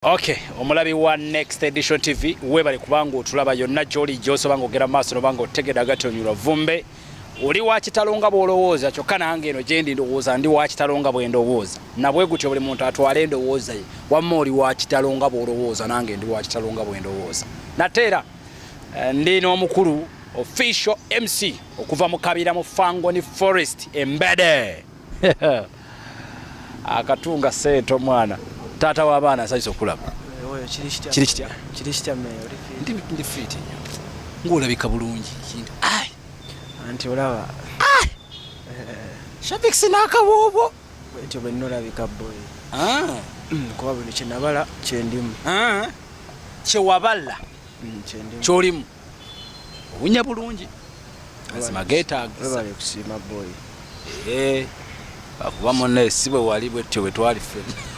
Okay, omulabi wa Next Edition TV webali kubanga otulaba yonna joli joso bango gera maso no bango tegeda gatonyura vumbe oli wa kitalonga bolowooza kyokka nange eno gyendi ndowooza ndi wa kitalonga bwe ndowooza nabwe gutyo buli muntu atwale ndowooza ye wamma oli wa kitalonga bolowooza nange ndi wa kitalonga bwe ndowooza natera ndi n'omukulu official MC okuva mu kabira mu Fangoni Forest Embede akatunga seto mwana tata w'abaana asayise okulaba oyo kiri kitya meyo ndi fit ng'olabika bulungi kintu anti olaba Shavix n'akaboobo bwetyo bwe nnolabika boy kuba buli kye nabala kyendimu kyewabala kyendimu kyolimu owunya bulungi mazima geetaaga webale kusiima boy bakuba munne si bwe wali bwetyo bwe twali ffenna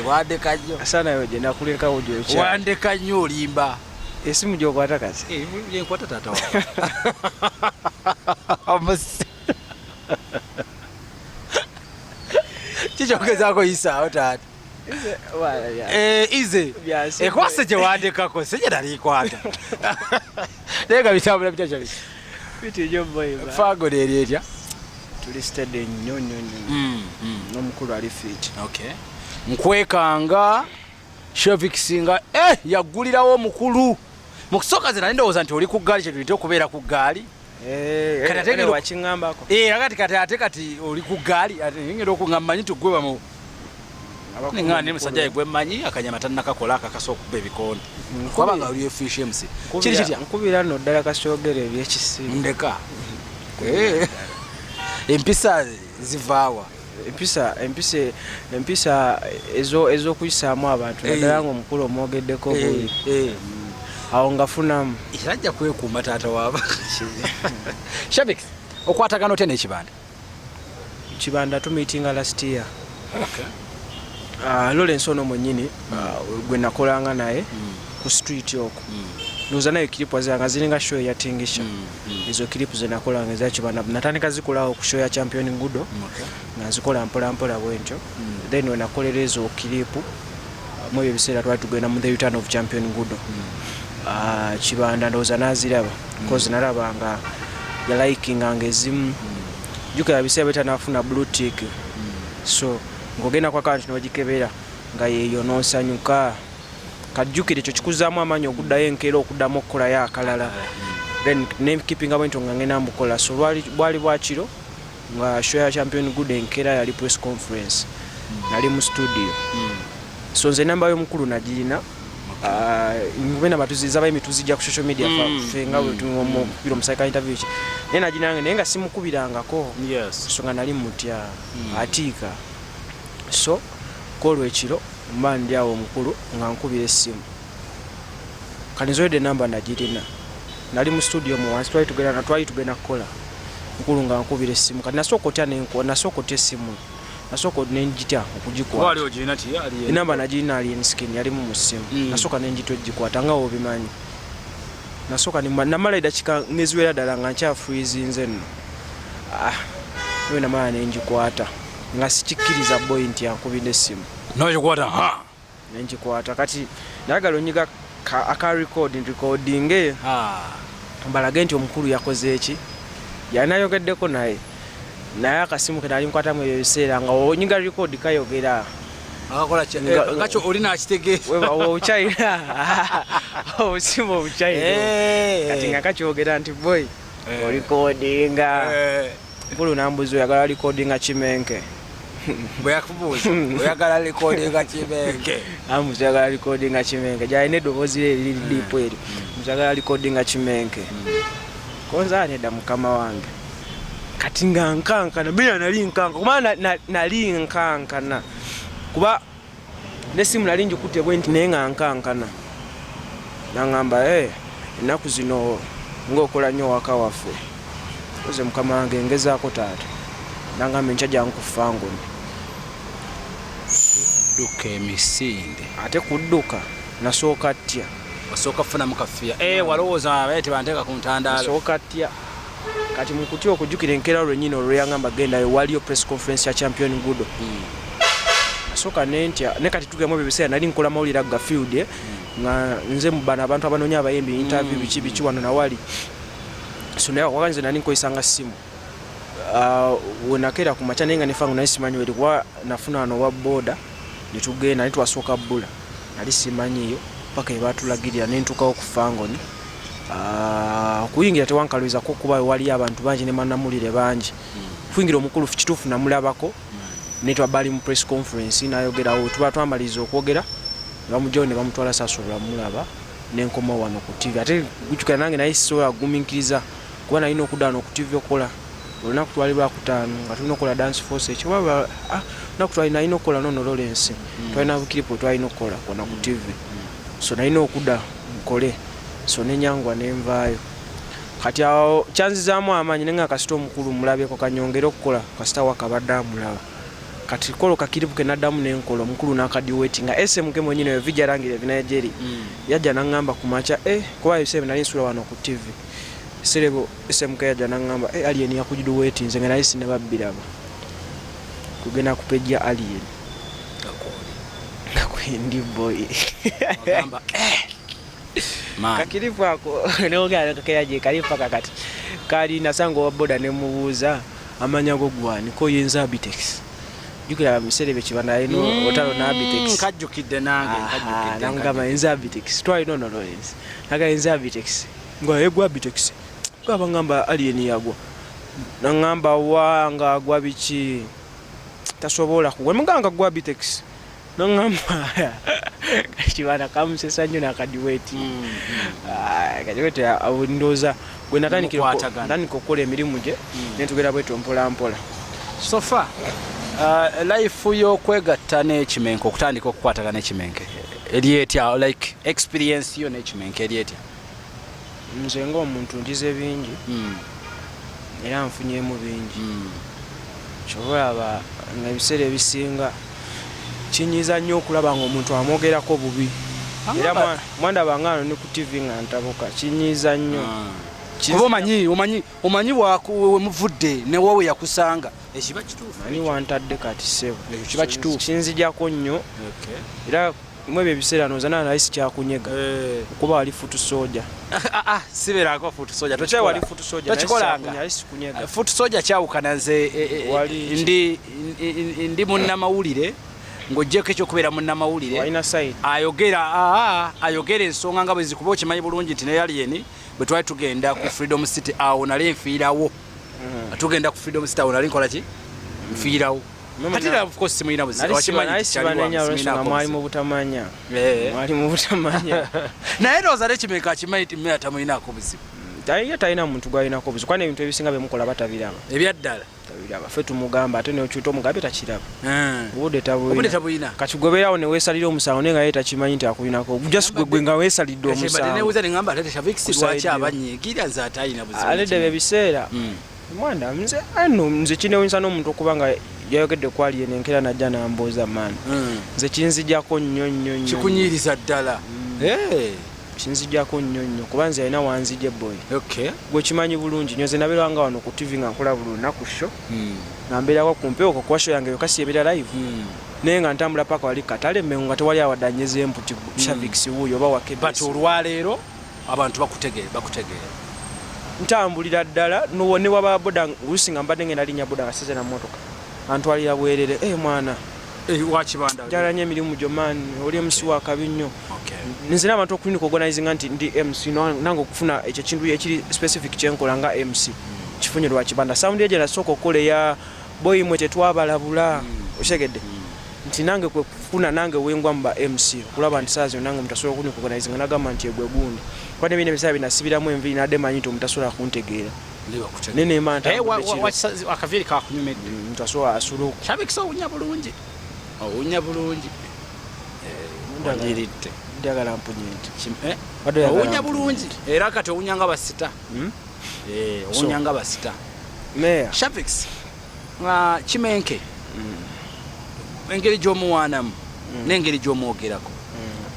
wandeka nnyo asana yo gye nakulekawo gyokya wandeka nnyo olimba esimu gy'okwata kasi yenkwata taata wawe kikyogezaako yisaawo taata ize ekwase gye wandekako si gye naliikwata naye nga bitambula bitya kyali bityo boy Fangoni eri etya tuli steady nnyo n'omukulu ali fit okay nkwekanga Shavix nga yaggulirawo omukulu mu kusooka ze nali ndowooza nti oli ku ggaali kye tulina okubeera ku ggaali wakiŋŋambako kati oli ku ggaali ngenda nga mmanyi tuggwe bamu nga ne musajja ye gwe mmanyi akanyama tannakakola akakasa okuba ebikondo kubanga oli efish MC kiri kitya nkubira nno ddala kasoogera ebyekisimu ndeka empisa zivaawa empisa ez'okuyisaamu abantu naddala ng'omukulu omwogeddeko buli awo ngafunamu kirajja kwekuuma taata waaba Shavix okwatagana otya n'ekibanda kibanda tumiitinga last year Lawrence ono mwennyini gwe nakolanga naye ku street okwo nuza nayo kilipu zange ziringa show ya tingisha izo kilipu ze nakolanga eza kibanda natandika zikolawo ku show ya champion ngudo nga zikola mpola bwentyo then we nakolera ezo kilipu mu ebiseera twali tugenda mu the return of champion ngudo kibanda ndoza naziraba cause narabanga ya liking angezimu juka biseera betanafuna blue tick so ngogenda kwa kanti nogikebera nga yeyo nosanyuka kajjukire ekyo kikuzaamu amaanyi okuddayo enkeera okuddamu okukola yo akalala then name keeping bwentyo nga ngenda mbukola so bwali bwakiro nga show ya champion good enkeera yali press conference nali mu studio so nze namba y'omukulu nagirina ngubena batuziza bayi mituzijja ku social media fenga wetumo biro musaka interview ki nena ginange nenga simukubirangako so nga nali mutya atika so kolwe ekiro mbandi awo omukulu nga nkubira essimu kanizoide namba nagirina nali mu studio mu wansi twali tugenda kukola mukulu nga nkubira essimu kati nasooka otya essimu nasooka nenjita okugikukwata enamba nagirina ali enskin yalimu mu ssimu nasooka nenjita ogikwata nga obimanyi nasooka namala edakika neziwera ddala nga nkyafuizinze nno ewe namala nengikwata nga sikikkiriza boy nti yankubidde essimu nogikwata nengikwata kati nayagala onyiga recording mbalage nti omukulu yakoze eki yanayogeddeko naye akasimu ke nali nkwatamu ebyo ebiseera nga onyiga record kayogera akakyo oli nakitegeeza obukyayira obusimu obukyayira kati nga kakyogera nti boy orikodinga mukulu nambuzi oyagala recordinga kimenke bweyakubuuza oyagala recordinga kimenke amuzagala recordinga kimenke gyalina eddoboozi liri diipu eri muzagala recordinga kimenke konza nedda mukama wange kati nga nkankana bina nali nkanka kubanga nali nkankana kuba nesimu nali njikutte bwenti naye nga nkankana nangamba ennaku zino ngaokola nnyo waka waffe oze mukama wange ngezaako taata nangamba enkya jangu ku Fangoni duka emisinde ate kudduka nasooka ttya osooka kufunamu kafiya walowooza baye tebanteeka ku ntandaalo nasooka ttya kati mukutya okujjukira enkeera lwennyini olweyangamba gendayo waliyo press conference ya champion ngudo kasooka nentya ne kati tugemu ebiseera nali nkola mawulire aga field nga nze mu bano abantu abanoonya abayimbi interview biki wano nawali so naye wakanze nali nkoyisanga simu wenakeera ku makya naye nga nefangu naye simanyi weri kuba nafuna wano wa boda netugenda naye twasooka bbula nali simanyiyo paka ebatulagirira nentukawo ku fangoni okuyingira tewankaluizako kuba waliyo abantu bangi ne mannamulire bangi kuyingira omukulu kituufu namulabako netwa bali mu press conference nayogerawo tuba twamaliza okwogera bamujjawo ne bamutwala sasobola mulaba nenkoma wano ku TV ate gujukira nange naye sisobola guminkiriza kuba nalina okudda wano ku TV okola olunaku twali lwakutaano nga tulina okukola dance force ekibaba naku twalina alina okukola nono Lawrence twalina bukiripo twalina okukola kona ku TV so nalina okudda nkole so nenyangwa nenvaayo kati awo kyanzizaamu amaanyi nenga kasita omukulu mulabeko kanyongera okukola kasita wakabadde amulaba kati kolo kakiripu kenaddamu nenkola omukulu nakadiweti nga SMK mwenyine yo vijja langire vinayejeri yajja nangamba kumacha kuba yosebe nali nsula wano ku TV serebo SMK yajja nangamba alien yakujiduweti nze nga nalisi ne babbiraba kugenda kupejja alien ngakwendi boy agamba kakiripu ako neogera kakeyaje kalifa kakati kali nasango wa boda nemubuuza amanya go gwani ko yenza Abitex jukira miserebe kibanda ino otalo na Abitex kajjukidde nange nangama yenza Abitex twali nono Lawrence naga yenza Abitex ngo yegwa Abitex kwaba ngamba alien yagwa nangamba wanga gwa bichi tasobola kuwe muganga gwa Abitex nangamba kibanda kamusesa nnyo nakadiweti kadiweti awundoza gwe natandika okukola emirimu gye netugera bwetu mpola mpola sofa life y'okwegatta n'ekimenke okutandika okukwatagana n'ekimenke eryetya like experience yo n'ekimenke eryetya nze ng'omuntu njize bingi era nfunyemu bingi kyobalaba nga ebiseera ebisinga kinyiza nnyo okulaba ng'omuntu amwogerako bubi era mwandaba ngano ne ku TV nga ntabuka kinyiza nnyo kuba omanyi bwamuvudde ne wowe yakusanga ekiba kituufu ani wantadde kati sebo kiba kituufu kinzijako nnyo era mwebyo ebiseera nozana naye sikyakunyega kuba wali futu soja siberako futu soja wali futu soja tokikolanga futu soja kyawukana nze ndi munnamawulire ng'ojjeko ekyokubeera munnamawulire ayogera ensonga nga bwe zikuba okimanyi bulungi nti ne alien bwe twali tugenda ku Freedom City awo nali nfiirawo tugenda ku Freedom City awo nali nkola ki nfiirawo kati era of course simulina mwali mu butamanya naye ndowooza n'ekimenke akimanyi ti mmera tamulinako buzibu talina muntu gwalinako buzibu kwana ebintu ebisinga bemukola batabiraba ebyaddala ffe tumugamba ate neokyuta omugambe takiraba obudde tabulina kati gobeerawo neweesalira omusango naye nga ye takimanyi nti akulinako just gwe nga weesalidde omusangoaledde byebiseera mwanda nze kinewunyisa n'omuntu okuba nga yayogedde kwali enenkera najja nambuuza maani nze kinzijjako nnyo kikunyiriza ddala kinzijjako nnyo kuba nze alina wanzijja boy gwe kimanyi bulungi nyo nze nabeeranga wano ku TV nga nkola buli lunaku sho nga mbeerako ku mpewo kuba sho yange yokasi ebeera live naye nga ntambula paka wali katale mmengo nga tewali awadanyeza emputi Shavix wuuyo oba wakebati olwaleero abantu bakutegeera ntambulira ddala ne waba boda oluusi nga mbadde ngenda linnya boda nga size na mmotoka antwalira bwerere mwana wakibanda jalanye emirimu gyo maani oli MC wa kabi nnyo nzina abantu okulinika organizing nti ndi MC nange okufuna ekyo kintu ekiri specific kyenkola nga MC kifunye lwa kibanda sound agent asooka okukola ya boy mwe tetwabalabula oshegedde nti nange kufuna nange wengwa mba MC kulaba nti saazi nange mutasobola okulinika organizing nagamba nti egwe gundi kwa nebine bisaba binasibiramu enviri nadde manyi nti mutasobola kuntegeera nene manta akaviri kakunyumedde mutasobola asulu Shavix owunya bulungi wanjiridde njagala mpunyenti owunya bulungi era kati owunyanga basita owunyanga basita meya Shavix kimenke engeri gy'omuwaanamu n'engeri gy'omwogerako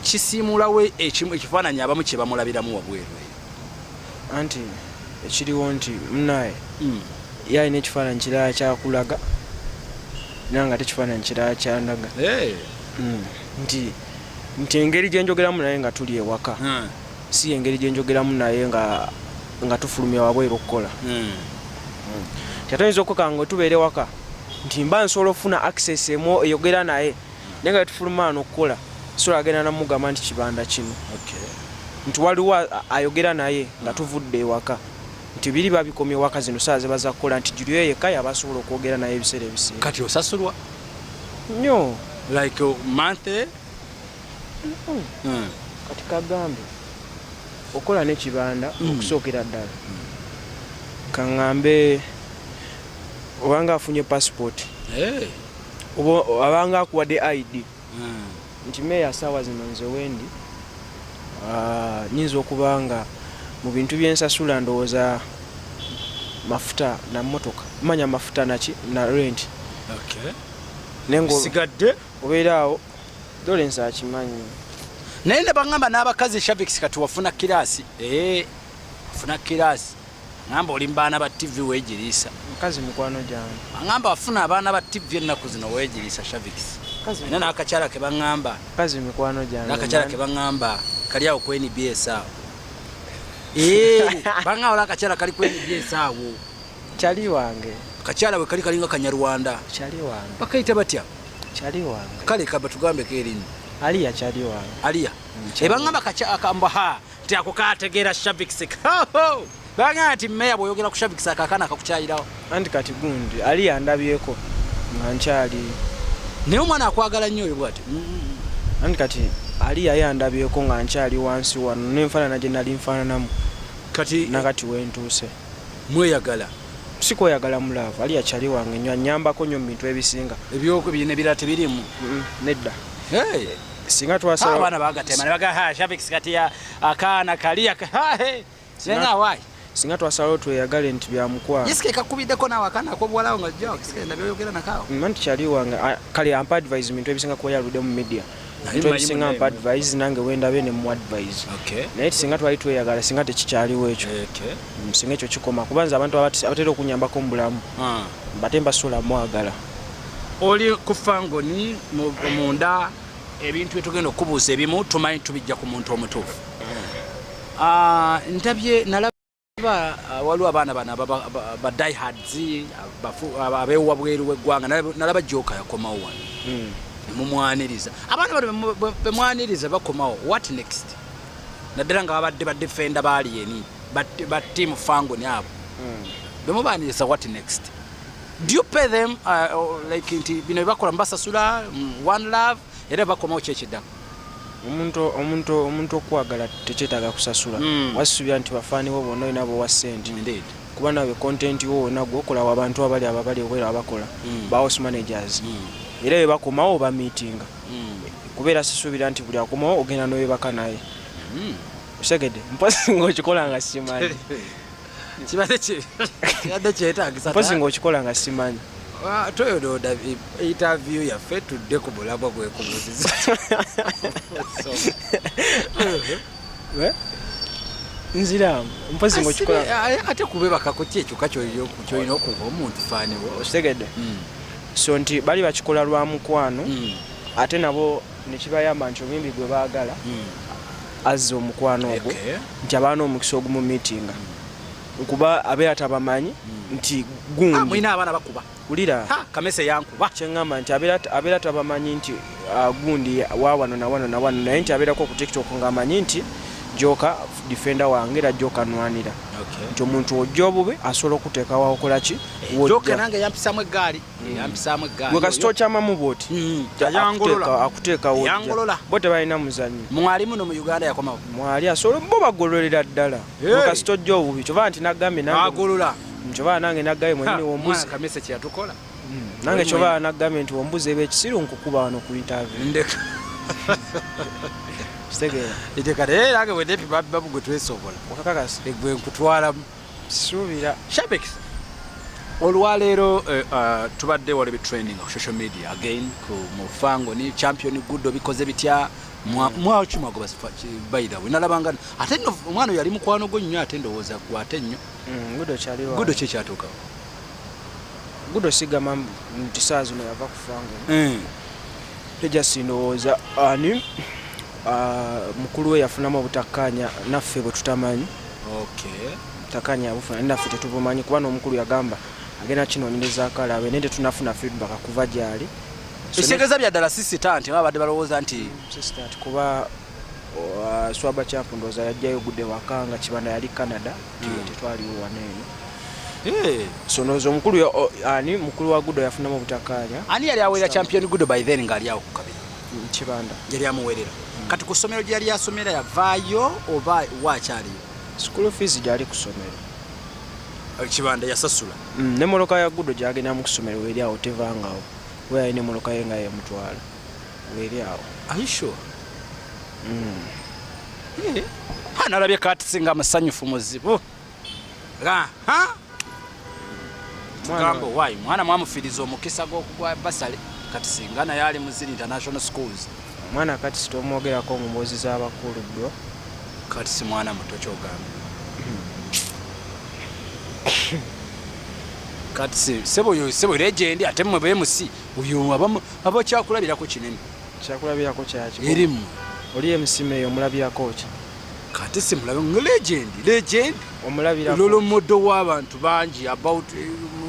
kisiimulawe ekifaananyi abamu kye bamulabiramu wabweru anti ekiriwo nti munaye yalina ekifaananyi kirala kyakulaga nanga tekifaananyi kirala kyandaga nti engeri gye njogeramu naye nga tuli ewaka si engeri gye njogeramu naye nga tufulumya wabweru okukola kyatayinza okukanga tubeere waka nti mba nsobola okufuna access emu eyogera naye naye nga tufuluma n'okukola sobola agenda namugamba nti kibanda kino nti waliwo ayogera naye nga tuvudde ewaka nti biri babikomye ewaka zino saa zebaza kukola nti Julio yekka yabasobola okwogera naye ebiseera ebisinga. Kati osasulwa nnyo like monthly kati kagambe okola n'ekibanda okusookera ddala kaŋŋambe obanga afunye passport abanga akuwadde ID nti meya saawa zino nze wendi nyinza okubanga mu bintu byensasula ndowooza mafuta na motoka manya mafuta na rent sigadde obeera awo dole nsa akimanyi naye ne baŋŋamba n'abakazi Shabix kati wafuna kiraasi wafuna kiraasi ngamba oli mbaana ba TV weegiriisa mukazi mikwano gyange baŋŋamba wafuna abaana ba TV ennaku zino weegiriisa Shabix era n'akakyala ke baŋŋamba mukazi mikwano gyange n'akakyala ke baŋŋamba kali awo ku NBS awo baŋŋamba n'akakyala kali ku NBS awo kyali wange akakyala we kali kalinga Kanyarwanda kyali wange bakayita batya kyali wange kale kaba tugambe kerini aliya kyali wange aliya baŋŋamba akamba nti ako kaategeera Shabix baŋŋamba nti meya bw'oyogera ku Shabix akaakaana akakukyayirawo anti kati gundi aliya ndabyeko nga nkyali naye omwana akwagala nnyo oyo bwati anti kati aliya yandabyeko nga nkyali wansi wano nenfaanana gye nali nfaananamu kati nakati wentuuse mweyagala sikweyagala mulaavu aliya kyali wange nnyo anyambako nnyo mu bintu ebisinga ebyokubina ebirala tebirimu nedda singa twasaba abaana bagatema ne baga Shabix kati akaana kaliya senga wayi singa twasalawo tweyagale nti byamukwano yesike kakubiddeko naawe akaana ak'obuwalawo nga jjawo kisike nabyoyogera nakaawo nti kyali wange kale ampa advise bintu ebisinga kuba yaludde mu media bintu ebisinga ampa advise nange wendabe ne mu advise naye singa twali tweyagala singa tekikyaliwo ekyo singa ekyo kikoma kuba nze abantu abatera okunyambako mu bulamu mbate mbasobola mwagala oli ku fangoni munda ebintu byetugenda okubuuza ebimu tumanyi tubijja ku muntu omutuufu ntabye nalaba waliwo abaana bano ba diehards abeewa bweru w'eggwanga nalaba Joka yakomawo wano mumwaniriza abaana bano bemwaniriza bakomawo what next naddala nga babadde badefenda baaliyeni ba team fangoni abo bemubaaniriza what next do you pay them like nti bino byebakola mbasasula one love era bakomawo kyekiddako omuntu okwagala tekyetaaga kusasula wasubira nti bafaaniwo bonna olina bowa ssente kuba nawe content wo wonna gwokola abantu abali obwera abakola ba house managers era bwe bakomawo oba meetinga kubeera sisuubira nti buli akomawo ogenda n'owebaka naye osegedde mpozi ng'okikola nga simanyi kibadde kyetaagisa mpozi ng'okikola nga simanyi toyododa interview yaffe tudde ku bulabwa gwekubuuziza nziramu mpozi ng'okikola ate kubebaka ku kyekyuka kyolina okuba omuntu faaniwo osegedde so nti bali bakikola lwa mukwano ate nabo nekibayamba nti omuyimbi gwe baagala azza omukwano ogwo nti abaana omukisa ogumu meetinga nkuba abeera tabamanyi nti mwina abaana bakuba ulira kamese yankuba kyeŋŋamba nti abeera tabamanyi nti gundi wawano nawano naye nti abeerako ku TikTok ng'amanyi nti Joka defender wange era Joka nwanira nti omuntu ojja obube asobola okuteekawo okolaki Joka nange yampisaamu eggaali gwe kasito kyamamu bwoti akuteekawo bo tebalina muzannyo mwali muno mu Uganda yakomawo mwali asobola bo bagololera ddala gwe kasito ojja obubi kyova nti naggambye nkyova nange naggambye mwenyini wombuzi kamese kyeyatukola nange kyova naggambye nti wombuzi eba ekisiru nkukuba wano ku interview itekale nange wenepibabu gwe twesobola okakakasi gwe nkutwalamu suubira Shabix olwaleero tubadde waliwo training ku social media again ku mufangoni champion gudo bikoze bitya mwakimago bayira winalabanga ate nno omwana yali mukwano gwo nnyo ate ndowooza gwate nnyo gudo kyaliwo gudo kyekyatuukawo Gudo sigama nti saa zino yava kufangu just ndowooza ani mukulu we yafunamu obutakkaanya naffe bwe tutamanyi butakkaanya abufuna naffe tetubumanyi kuba n'omukulu yagamba agenda kinoonyereza akalabe naye tetunafuna feedback kuva gyali ekitegeeza bya ddala sisita nti babadde balowooza nti sisita kuba swaba champ ndowooza yajjayo Gudde waka nga Kibanda yali Canada tetwaliwo waneeno so nozo mukulu ani mukulu wa Gudo yafunamu obutakkaanya ani yali aweera champion Gudo by then ngali awo kukabira Kibanda yali amuweerera kati ku ssomero gye yali asomera yavaayo oba waakyaliyo school fees gyali ku ssomero Kibanda yasasula ne moloka ya Gudo gyagenda mu kusomero weeri awo tevangawo we ayine moloka ye nga yemutwala weeri awo are you sure nalabye Katisi nga musanyufu muzibu Gambo why mwana mwamufiriza omukisa gw'okugwa basale kati singa naye ali mu ziri international schools mwana kati sitomwogerako mu mboozi z'abakulu bro kati si mwana muto kyogamba kati sebo legend ate mmwe bemusi uyo aba kyakulabirako kinene kyakulabirako kyaki erimu oli emusime omulabirako ki kati si mulabe legend omulabirako lolo modo w'abantu bangi about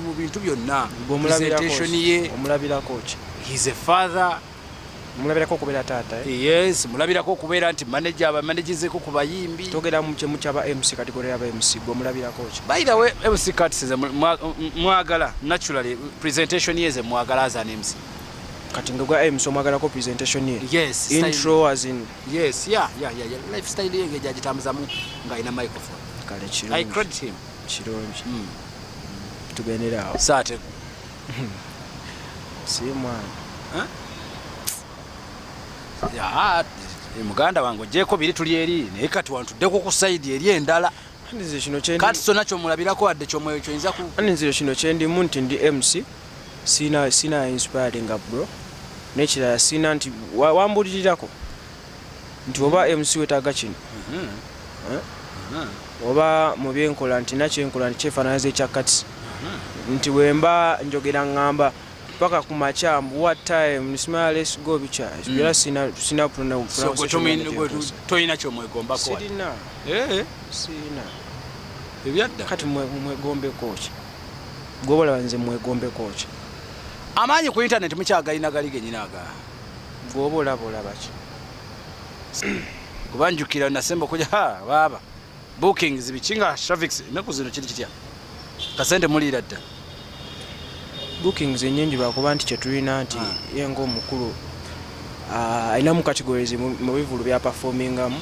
mu bintu byonna presentation ye omulabirako ki he's a father mulabirako okubeera taata yes mulabirako okubeera nti manager abamanagizeko ku bayimbi togera mu kyemu kyaba MC kategori yaba MC gwe mulabirako ki by the way MC Katisize mwagala naturally presentation ye ze mwagala as an MC kati ngwa MC omwagalako presentation ye yes intro as in yes yeah lifestyle ye ngejagitambuzamu nga ina microphone kale kirungi I credit him kirungi tugendera awo sate si mwana ya muganda wange ojeko biri tuli eri naye kati wantuddeko ku side eri endala nze kino kyendi kati so nakyo mulabirako wadde kyomwe kyoyinza ku nze kino kyendimu nti ndi MC sina inspiring bro nekirala sina nti wambulirirako nti oba MC wetaaga kino oba mu byenkola nti nakyenkola nti kyefaananiza ekya Katisi nti wemba njogera ngamba paka ku machambu what time smile let's go bicha bila sina pronoun toyina kyomwegombako sina ebyadda kati mwegombe kochi gobola banze mwegombe kochi amaanyi ku internet mukyagayina gali genyinaga gobola baki kubanjukira nasemba kuja baba bookings bichinga traffics naku zino kiri kitya kasente mulira dda bookings ennyingi bakuba nti kyetulina nti yengo omukulu alina mu categories mu bivulu bya performingamu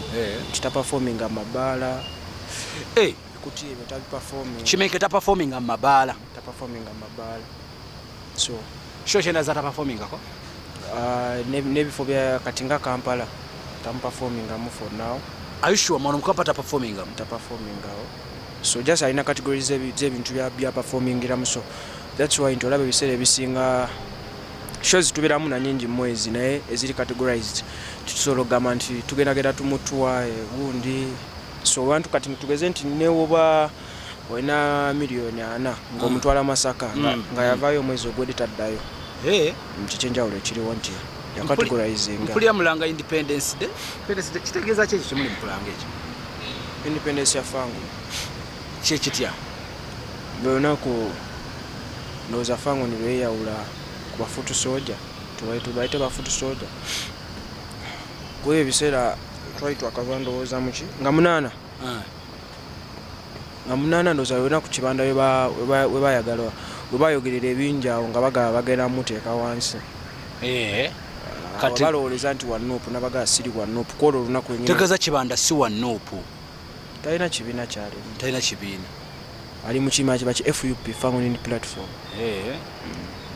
titaperforminga mabaala kuti ebyo tabi performing kimeke ta performing amabaala so sho chena za ta performing ako nebifo bya katinga Kampala tam performing amu for now are you sure mwana mukapata performing amu ta performing awo so just alina categories z'ebintu bya performing iramu so that's why ntolabe biseera ebisinga shows tubiramu na nyingi mwezi naye eziri categorized tusologama nti tugendagenda tumutwa gundi so wantu kati tugeze nti newoba wena milioni 4 ng'omutwala Masaka nga yavaayo omwezi ogwedde taddayo mukichenjawulo ekiriwo nti yakategorizinga mpulira mulanga independence day kitegeeza ki ekyo kimuli mukulanga ekyo independence ya fangu kyekitya lunaku ndowooza fangu nilweyawula ku bafutu soja tubayite bafutu soja kuyo ebiseera twali twakava ndowooza muki nga munaana ndowooza lunaku Kibanda webayagala webayogerera ebingi awo nga bagala bagenda muteeka wansi kati balowoleza nti wanuupu nabagala siri wanuupu kwolwo olunaku tegeeza Kibanda si wanuupu talina kibiina kyalimu talina kibiina ali mu kibiina kiba ki FUP Family Platform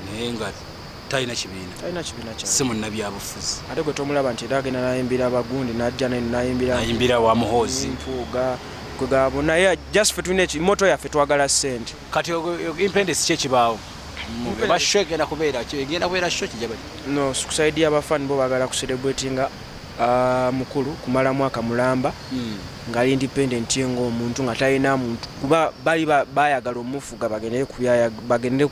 naye nga talina kibiina kyalimu si munnabyabufuzi ate gwe tomulaba nti era agenda nayimbira abagundi najja nayimbira wa muhoozi mpuuga kwegabo naye just fe tulina moto yaffe twagala ssente kati independence kyekibaawo basho egenda kubeera sho kijabali no kusaidia abafani bo bagala kucelebratinga mukulu kumala mwaka mulamba ngali independent yengo omuntu nga talina muntu kuba bali bayagala omufuga bagendere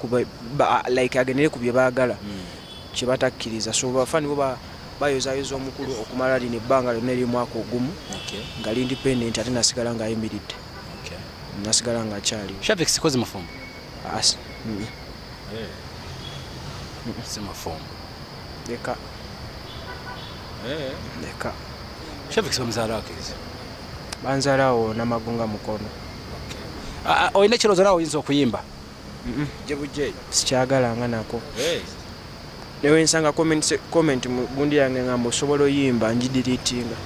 ku bye baagala kibatakkiriza so bafani bo bayozayoza omukulu okumala lino ebbanga lyonna eri mwaka ogumu ngali independent ate nasigala nga ayimiridde nasigala nga akyali Shavix kozi mufumbo si mufumbo leka Shavix bamuzaala akiriza banzalawo namagunga mukono olina ekirowoozo nawe oyinza okuyimba gye bujje sikyagalanga nako newe nsanga comment gundi yange ngamba osobola oyimba njidiritinga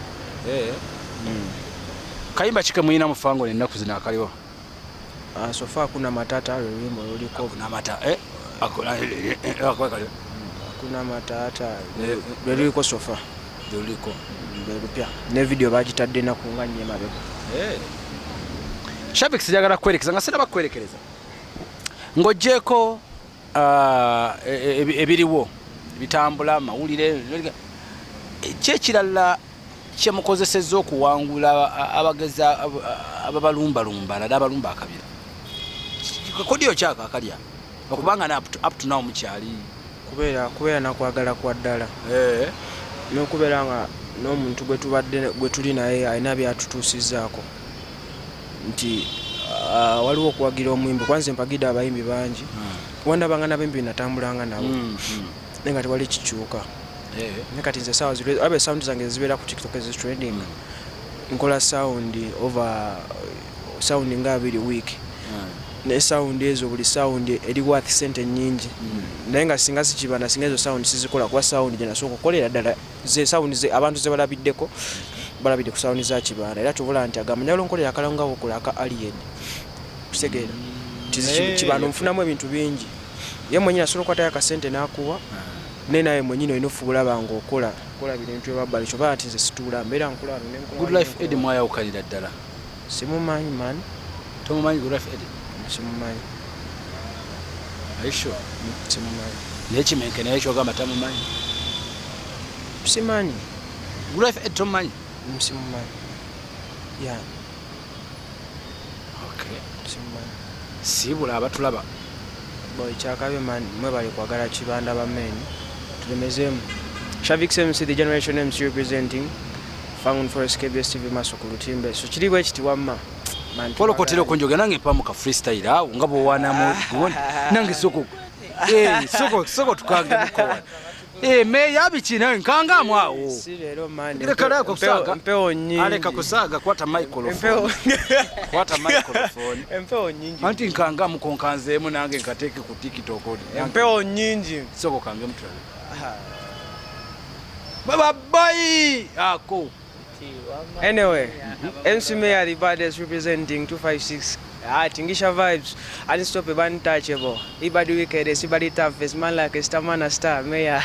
kayimba kike muyina mufango nennaku zino akaliwo sofa hakuna matata lwimbo luliko hakuna matata lweluliko sofa luliko lupya ne video bagitadde naku nga nnyo emabega Shavix jagala kwerekeza nga siraba kwerekereza ng'oggyeko ebiriwo bitambula mawulire kyekirala kyemukozesezza okuwangula abageza ababalumbalumba nade abalumba akabira kodiyo kyako akalya okubanga na up to now mukyali kubeera nakwagala kwa ddala n'okubeera nga n'omuntu gwe tuli naye alina byatutuusizzaako nti waliwo okuwagira omwimbi kwanza empagidde abayimbi bangi wandabanga nabembi natambulanga nabo naye nga tewali kikyuka naye kati nze saawa abe sound zange zibeera ku TikTok ezitrending nkola sound over sound nga 2 week ne sound ezo buli sound eri worth sente nyingi naye nga singa sikibana singa ezo sound sizikola kwa sound je nasoko kolera ddala ze sound ze abantu ze balabidde ku sound za kibana era tuvola nti agamanya lonkolera akalanga okola aka alien kusegeera kibano mfunamu ebintu bingi ye mwenye asobola kwata akasente nakuwa naye mwenye ino fubula bango okola bintu ebabali kyo bati nze situla mbera nkola Good Life Ed mwaya ukalira ddala simumanyi man tomumanyi Good Life Ed simumanyi aisho simumanyi nekimenke naye kyogamba tamumanyi simanyi Good Life Ed tomumanyi simumanyi ya okay simumanyi sibula abatulaba boy kyakabe man mwe bali kwagala kibanda bameni tulemezemu Shavix MC the generation MC representing found for KBS TV Masoko Lutimbe so kiriwe kiti wamma Polo kotero konjoga nange pamu ka freestyle awo nga bo wana mu gundi nange soko soko tukange mukowa me yabichi nawe nkanga mwawo sirero man kala ko kusaga mpeo nyingi aleka kusaga kwata microphone kwata microphone mpeo nyingi anti nkanga mukonkanzemu nange nkateke ku TikTok mpeo nyingi soko kange mtu baba boy ako anyway MC Mayor the baddest representing 256 tingisha vibes unstoppable untouchable ibadi wicked ibadi toughest man like a stamina star Mayor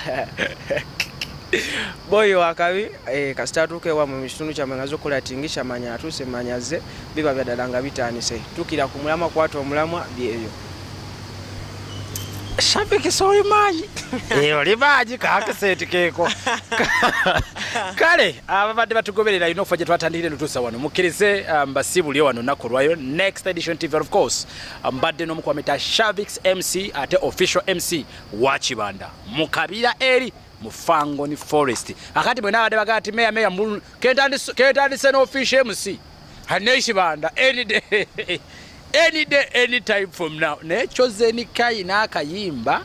boy wakabi kasitatuke wa mu kitundu kya mwengazo kola tingisha manya atuse manyaze biba byadalanga bitanise tukira ku mulama kwato omulamwa byeyo Shavix soy maji oli maji kakaseti keko kale ababadde batugoberera ino faje twatandikire ntusa wano mukirize mbasibuli wano nakolwayo next edition TV of course mbadde no mukwameta Shavix MC ate official MC wa Kibanda mukabira eri mufango ni forest akati bwe nabadde bagati meya mulu ketandise no official MC hane Kibanda any day anytime from now nechoze ni kai na akayimba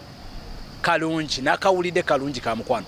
kalungi nakawulide kalungi ka mukwano